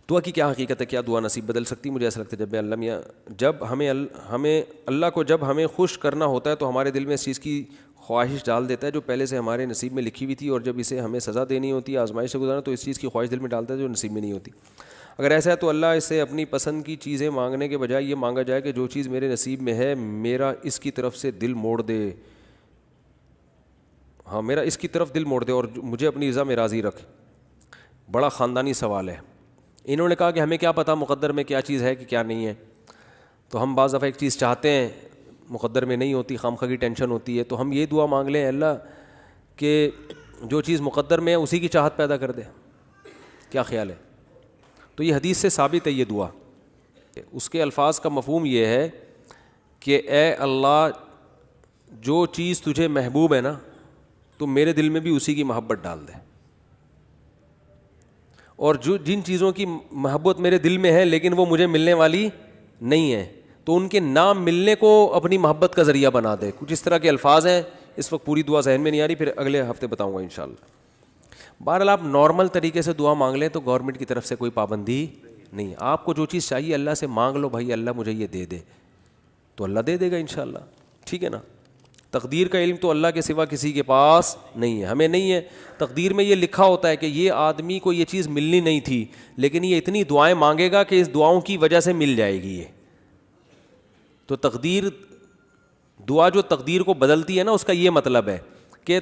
دعا کی کیا حقیقت ہے, کیا دعا نصیب بدل سکتی؟ مجھے ایسا لگتا ہے جب ہمیں اللہ کو جب ہمیں خوش کرنا ہوتا ہے تو ہمارے دل میں اس چیز کی خواہش ڈال دیتا ہے جو پہلے سے ہمارے نصیب میں لکھی ہوئی تھی, اور جب اسے ہمیں سزا دینی ہوتی ہے, آزمائش سے گزارنا, تو اس چیز کی خواہش دل میں ڈالتا ہے جو نصیب میں نہیں ہوتی. اگر ایسا ہے تو اللہ اس سے اپنی پسند کی چیزیں مانگنے کے بجائے یہ مانگا جائے کہ جو چیز میرے نصیب میں ہے میرا اس کی طرف سے دل موڑ دے, ہاں میرا اس کی طرف دل موڑ دے اور مجھے اپنی رضا میں راضی رکھ. بڑا خاندانی سوال ہے. انہوں نے کہا کہ ہمیں کیا پتہ مقدر میں کیا چیز ہے کہ کیا نہیں ہے, تو ہم بعض دفعہ ایک چیز چاہتے ہیں مقدر میں نہیں ہوتی, خامخواہ کی ٹینشن ہوتی ہے, تو ہم یہ دعا مانگ لیں اللہ کہ جو چیز مقدر میں ہے اسی کی چاہت پیدا کر دے. کیا خیال ہے؟ تو یہ حدیث سے ثابت ہے یہ دعا. اس کے الفاظ کا مفہوم یہ ہے کہ اے اللہ جو چیز تجھے محبوب ہے نا تو میرے دل میں بھی اسی کی محبت ڈال دے, اور جو جن چیزوں کی محبت میرے دل میں ہے لیکن وہ مجھے ملنے والی نہیں ہے تو ان کے نام ملنے کو اپنی محبت کا ذریعہ بنا دے. کچھ اس طرح کے الفاظ ہیں, اس وقت پوری دعا ذہن میں نہیں آ رہی, پھر اگلے ہفتے بتاؤں گا انشاءاللہ. بہرحال آپ نارمل طریقے سے دعا مانگ لیں تو گورنمنٹ کی طرف سے کوئی پابندی نہیں ہے. آپ کو جو چیز چاہیے اللہ سے مانگ لو, بھائی اللہ مجھے یہ دے دے, تو اللہ دے دے گا انشاءاللہ. ٹھیک ہے نا. تقدیر کا علم تو اللہ کے سوا کسی کے پاس نہیں ہے, ہمیں نہیں ہے. تقدیر میں یہ لکھا ہوتا ہے کہ یہ آدمی کو یہ چیز ملنی نہیں تھی لیکن یہ اتنی دعائیں مانگے گا کہ اس دعاؤں کی وجہ سے مل جائے گی یہ. تو تقدیر, دعا جو تقدیر کو بدلتی ہے نا, اس کا یہ مطلب ہے کہ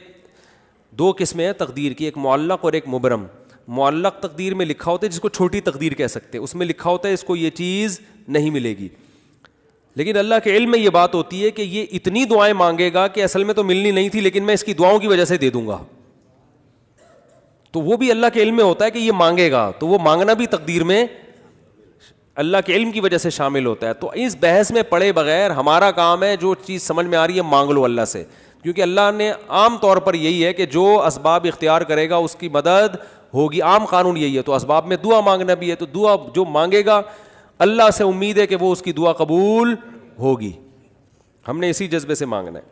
دو قسمیں ہیں تقدیر کی, ایک معلق اور ایک مبرم. معلق تقدیر میں لکھا ہوتا ہے جس کو چھوٹی تقدیر کہہ سکتے ہیں, اس میں لکھا ہوتا ہے اس کو یہ چیز نہیں ملے گی, لیکن اللہ کے علم میں یہ بات ہوتی ہے کہ یہ اتنی دعائیں مانگے گا کہ اصل میں تو ملنی نہیں تھی لیکن میں اس کی دعاؤں کی وجہ سے دے دوں گا. تو وہ بھی اللہ کے علم میں ہوتا ہے کہ یہ مانگے گا, تو وہ مانگنا بھی تقدیر میں اللہ کے علم کی وجہ سے شامل ہوتا ہے. تو اس بحث میں پڑے بغیر ہمارا کام ہے جو چیز سمجھ میں آ رہی ہے مانگ لو اللہ سے, کیونکہ اللہ نے عام طور پر یہی ہے کہ جو اسباب اختیار کرے گا اس کی مدد ہوگی, عام قانون یہی ہے. تو اسباب میں دعا مانگنا بھی ہے, تو دعا جو مانگے گا اللہ سے امید ہے کہ وہ اس کی دعا قبول ہوگی. ہم نے اسی جذبے سے مانگنا ہے.